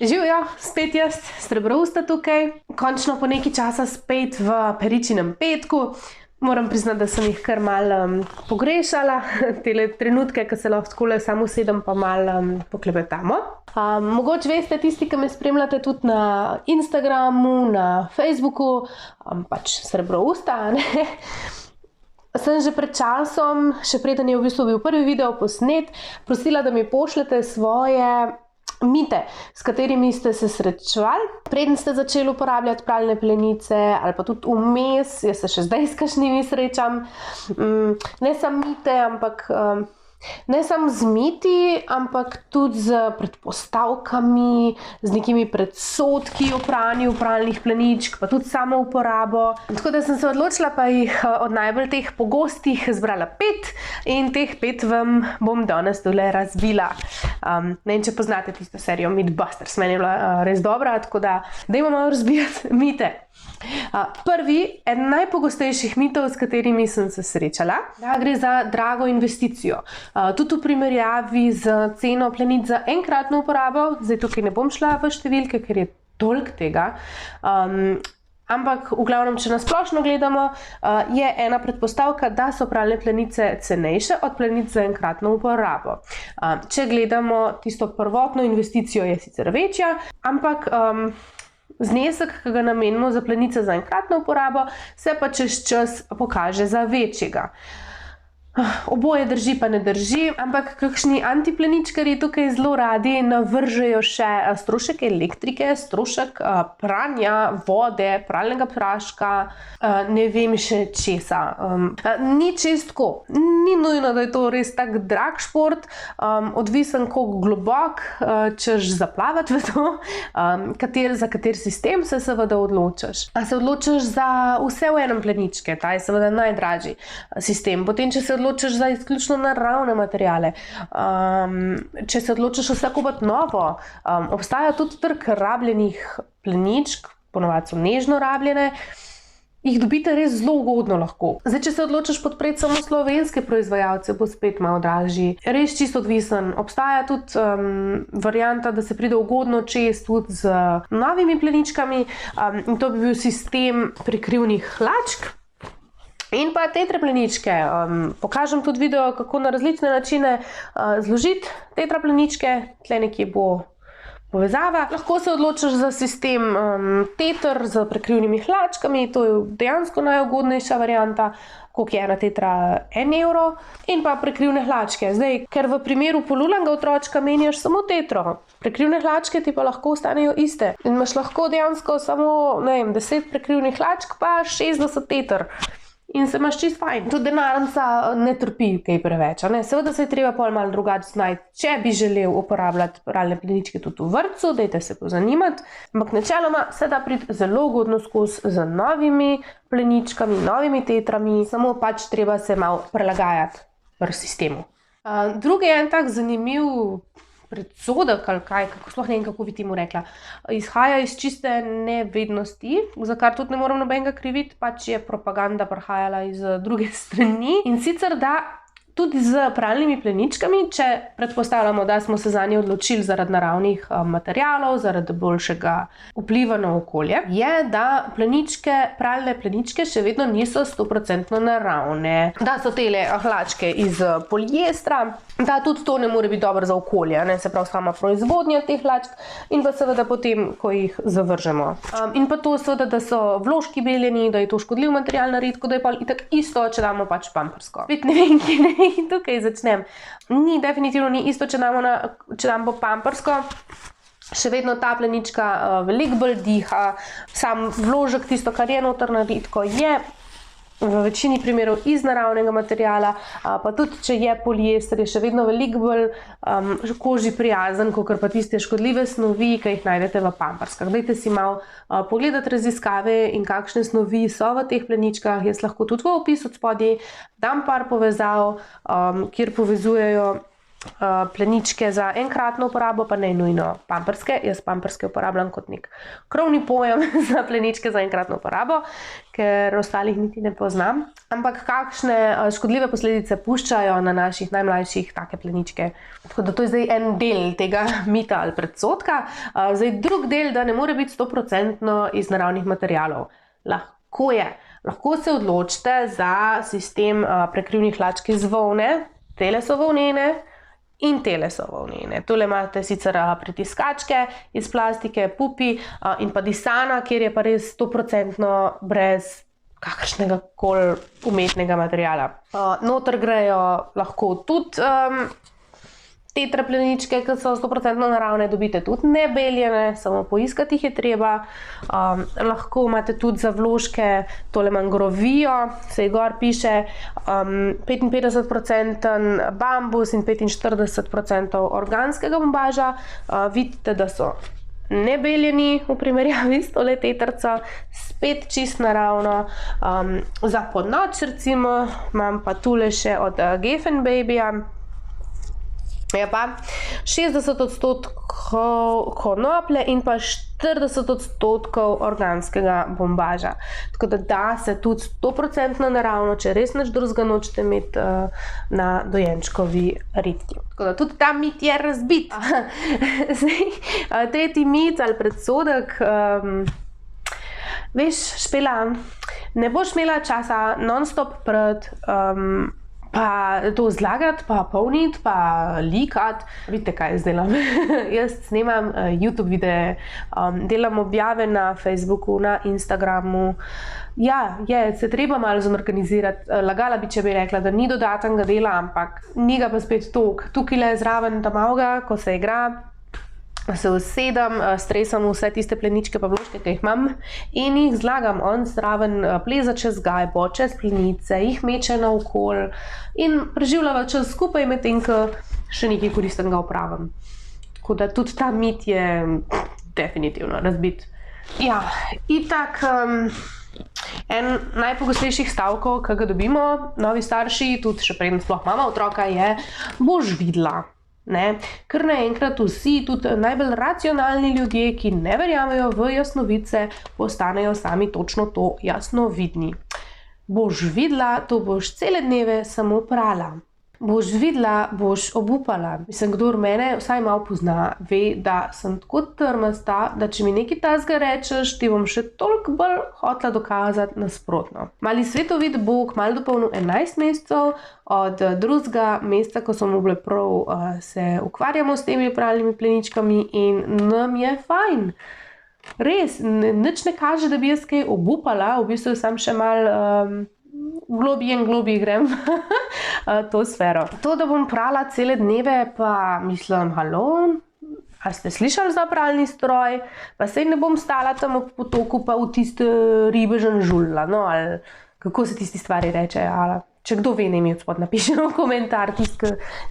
Živijo, spet jaz, Srebrousta tukaj, končno po nekaj časa spet v Peričinem petku. Moram priznati, da sem jih kar malo pogrešala, tele trenutke, ko se lahko takole samo usedem pa malo poklepetamo. Mogoče veste, tisti, ki me spremljate tudi na Instagramu, na Facebooku, pač Srebrousta, ne? Sem že pred časom, še preden je v bistvu bil prvi video posnet, prosila, da mi pošljete svoje mite, s katerimi ste se srečevali, preden ste začeli uporabljati pralne plenice ali pa tudi vmes, jaz se še zdaj s kakšnimi srečam. Ne samo mite, ampak ne samo z miti, ampak tudi z predpostavkami, z nekimi predsodki o pranju pralnih pleničk, pa tudi samo uporabo. Tako da sem se odločila, pa jih od najbolj teh pogostih zbrala 5 in teh 5 vam bom danes tole razvila. Ne vem, če poznate tisto serijo Mythbusters, meni je bila res dobra, tako da dajmo malo razbijati mite. Prvi, eden najpogostejših mitov, s katerimi sem se srečala, da gre za drago investicijo. Tudi v primerjavi z ceno plenic za enkratno uporabo, zdaj tukaj ne bom šla v številke, ker je toliko tega, ampak v glavnem, če nasplošno gledamo, je ena predpostavka, da so pralne plenice cenejše od plenic za enkratno uporabo. Če gledamo tisto prvotno investicijo, je sicer večja, ampak znesek, ki ga namenimo za plenice za enkratno uporabo, se pa čez čas pokaže za večjega. Oboje drži pa ne drži, ampak kakšni antipleničkarji tukaj zelo radi navržejo še strošek elektrike, strošek pranja, vode, pralnega praška, ne vem še česa. Ni čistko, ni nujno, da je to res tak drag šport, odvisen koliko globok, češ zaplavati v to, za kater sistem se seveda odločaš. A se odločaš za vse v enem pleničke, ta je seveda najdražji sistem. Potem, če se odločaš za izključno naravne materijale, če se odločaš vse kupiti novo, obstaja tudi trg rabljenih pleničk, ponavadi so nežno rabljene, jih dobite res zelo ugodno lahko. Zdaj, če se odločaš podpreti samo slovenske proizvajalce, bo spet malo dražji. Res čisto odvisen. Obstaja tudi varianta, da se pride ugodno čez tudi z novimi pleničkami, in to bi bil sistem prekrivnih hlačk. In pa tetrapleničke. Pokažem tudi video, kako na različne načine zložiti tetrapleničke. Tle nekje bo povezava. Lahko se odločiš za sistem teter z prekrivnimi hlačkami, to je dejansko najugodnejša varianta, koliko je ena tetra 1 evro, in pa prekrivne hlačke. Zdaj, ker v primeru polulanga otročka menjaš samo tetro, prekrivne hlačke ti pa lahko ostanejo iste. In imaš lahko dejansko samo, ne vem, 10 prekrivnih hlačk pa 60 teter. In se imaš čisto fajn. Tudi denarnica ne trpi kaj preveč. Seveda se je treba pol malo drugače znajti. Če bi želel uporabljati pralne pleničke tudi v vrtcu, dajte se pozanimati. Ampak načeloma se da priti zelo ugodno skozi z novimi pleničkami, novimi tetrami, samo pač treba se malo prilagajati v sistemu. Drugi je en tak zanimiv predsodek ali kaj, sploh ne vem, kako bi temu rekla, izhaja iz čiste nevednosti, za kar tudi ne moram nobenega kriviti, pač je propaganda prihajala iz druge strani. In sicer, da tudi z pralnimi pleničkami, če predpostavljamo, da smo se zanje odločili zaradi naravnih materialov, zaradi boljšega vpliva na okolje, je, da pralne pleničke še vedno niso 100% naravne. Da so tele hlačke iz poliestra, da tudi to ne more biti dobro za okolje, se pravi sama proizvodnja teh hlačk in pa seveda potem, ko jih zavržemo. In pa to seveda, da so vložki beljeni, da je to škodljiv material narediti, tako da je pa itak isto, če damo pač pampersko. Spet ne vem, kje ne tukaj začnem. Definitivno ni isto, če damo pampersko. Še vedno ta plenička veliko bolj diha, sam vložek, tisto, kar je noter naredko, je v večini primerov iz naravnega materijala, pa tudi, če je poliester, je še vedno veliko bolj koži prijazen, kakor pa tiste škodljive snovi, ki jih najdete v pamperskah. Dajte si malo pogledati raziskave in kakšne snovi so v teh pleničkah. Jaz lahko tudi v opisu spodaj dam par povezav, kjer povezujejo pleničke za enkratno uporabo, pa ne nujno pamperske. Jaz pamperske uporabljam kot nek krovni pojem za pleničke za enkratno uporabo, ker ostalih niti ne poznam. Ampak kakšne škodljive posledice puščajo na naših najmlajših take pleničke. Tako da to je zdaj en del tega mita ali predsodka. Zdaj drug del, da ne more biti 100% iz naravnih materialov. Lahko je. Lahko se odločite za sistem prekrivnih hlačk iz volne. Tele so volnene in tele so volnene. Tole imate sicer pritiskačke iz plastike, pupi in pa disana, kjer je pa res 100% brez kakršnega koli umetnega materiala. Noter grejo lahko tudi tetra pleničke, ki so 100% naravne, dobite tudi nebeljene, samo poiskati jih je treba. Lahko imate tudi za vložke tole mangrovijo, se gor piše 55% bambus in 45% organskega bombaža. Vidite, da so nebeljeni v primerjavi s tole tetrco, spet čist naravno. Za ponoč recimo imam pa tule še od Geffen Babyja. Je pa 60% konoplje in pa 40% organskega bombaža. Tako da se tudi 100% naravno, če res nič drugega nočete imeti na dojenčkovi ritki. Tako da tudi ta mit je razbit. Tretji mit ali predsodek, veš, Špela, ne boš imela časa non-stop prati, pa to zlagati, pa polniti, pa likati. Vidite, kaj jaz delam. Jaz snemam YouTube videe, delam objave na Facebooku, na Instagramu. Ja, se treba malo zorganizirati. Lagala bi, če bi rekla, da ni dodatnega dela, ampak ni ga pa spet toliko. Tukaj le zraven tam avga, ko se igra, se usedem, stresam vse tiste pleničke pa vložke, ki jih imam in jih zlagam. On zraven pleza čez gajbo, čez plenice, jih meče naokoli in preživljava čas skupaj, medtem ko še nekaj koristnega opravim. Tako da tudi ta mit je definitivno razbit. Ja, itak en najpogostejših stavkov, ki ga dobimo novi starši, tudi še preden sploh imamo otroka, je boš videla. Ne? Ker naenkrat vsi, tudi najbolj racionalni ljudje, ki ne verjamejo v jasnovidce, postanejo sami točno to jasnovidni. Boš videla, to boš cele dneve samo prala. Boš videla, boš obupala. Mislim, kdor mene vsaj malo pozna, ve, da sem tako trmasta, da če mi nekaj takega rečeš, ti bom še toliko bolj hotela dokazati nasprotno. Mali svetovid bo kmalu dopolnil 11 mesecev, od drugega meseca, ko smo bile prav, se ukvarjamo s temi pralnimi pleničkami in nam je fajn. Res, nič ne kaže, da bi jaz kaj obupala, v bistvu sam še malo globje in globje grem to sfero. To, da bom prala cele dneve, pa mislim, halo, a ste slišali za pralni stroj? Pa sej ne bom stala tam v potoku pa v tiste ribežen žulla, no, ali kako se tisti stvari reče, ali če kdo ve, ne mi odspod napiše v komentar, tist,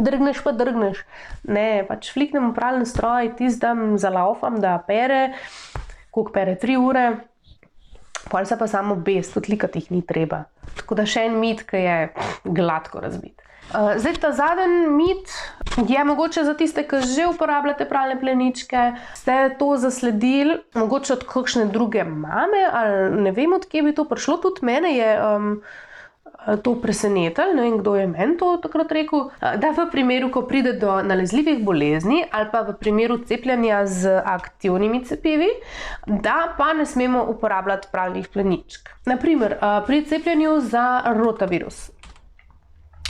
drgneš pa drgneš. Ne, pač fliknem v pralni stroj, tist dam zalaufam, da pere, koliko pere 3 ure, pol se pa samo bez, tudi likati jih ni treba. Tako da še en mit, ki je gladko razbit. Zdaj, ta zadnji mit je mogoče za tiste, ki že uporabljate pralne pleničke, ste to zasledili, mogoče od kakšne druge mame, ali ne vem, od kje bi to prišlo, tudi mene je to presenetilo, ne vem, kdo je meni to takrat rekel, da v primeru, ko pride do nalezljivih bolezni ali pa v primeru cepljenja z aktivnimi cepivi, da pa ne smemo uporabljati pralnih pleničk. Naprimer, pri cepljenju za rotavirus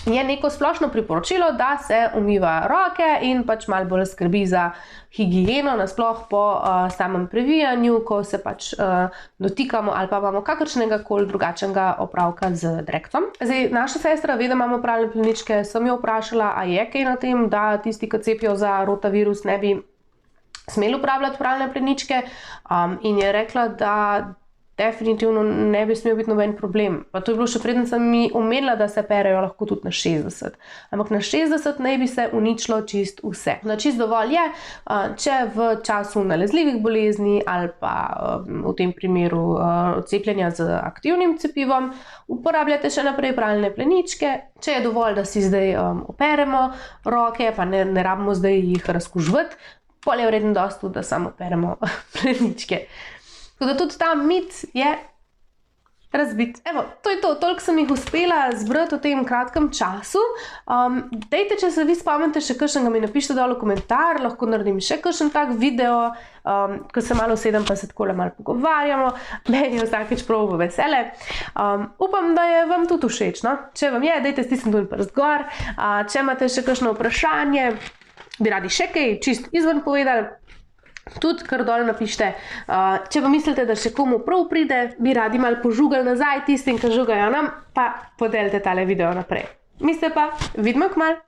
je neko splošno priporočilo, da se umiva roke in pač malo bolj skrbi za higieno nasploh po samem previjanju, ko se pač dotikamo ali pa imamo kakršnega koli drugačnega opravka z drektom. Zdaj, naša sestra ve, da imamo pralne pleničke, sem jo vprašala, a je kaj na tem, da tisti, ki cepijo za rotavirus, ne bi smeli uporabljati pralne pleničke, in je rekla, da definitivno ne bi smel biti noben problem. Pa to je bilo še preden sem mi omenila, da se perejo lahko tudi na 60. Ampak na 60 naj bi se uničilo čist vse. No, čist dovolj je, če v času nalezljivih bolezni ali pa v tem primeru cepljenja z aktivnim cepivom uporabljate še naprej pralne pleničke. Če je dovolj, da si zdaj operemo roke, pa ne rabimo zdaj jih razkužvati, pol je vredno dosti, da samo operemo pleničke. Tako da tudi ta mit je razbit. Evo, to je to. Toliko sem jih uspela zbrati v tem kratkem času. Dajte, če se vi spomnite še kakšnega, mi napišite dol v komentar, lahko naredim še kakšen tak video, ko se malo sedem pa se takole malo pogovarjamo. Meni je vsakič prav v vesele. Upam, da je vam tudi všeč, no? Če vam je, dajte stisniti dol prst gor. Če imate še kakšno vprašanje, bi radi še kaj čist izven povedali, tudi kar dol napište. Če pa mislite, da še komu prav pride, bi radi malo požugali nazaj tistim, ki žugajo nam, pa podelite tale video naprej. Mislite pa, vidimo kmalu.